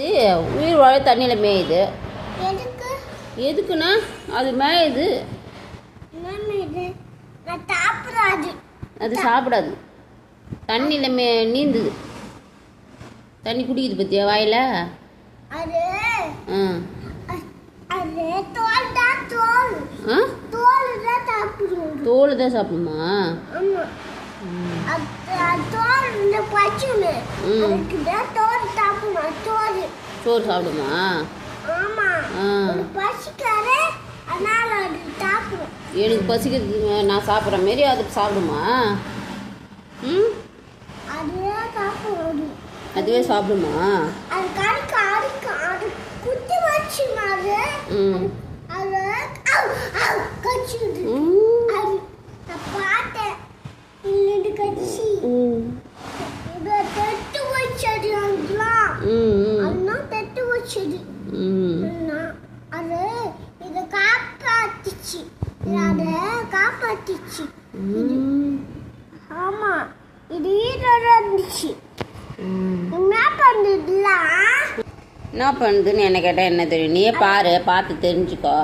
உயிர் வாழ தண்ணியில் மேயுது. எதுக்குண்ணா அது மேயுது? அது சாப்பிடாது. தண்ணியில் நீந்துது. தண்ணி குடிக்குது பத்தியா வாயில். தோல் தான் சாப்பிடுமா? சோறு சாப்பிடுமா? எனக்கு பசிக்கிறது நான் சாப்பிட்ற மாரி அது சாப்பிடுமா? அதுவே சாப்பிடுமா? ஆமா இது இருந்துச்சு. என்ன பண்ணுதுன்னு என்ன கேட்டால் என்ன தெரியும்? நீயே பாரு, பார்த்து தெரிஞ்சுக்கோ.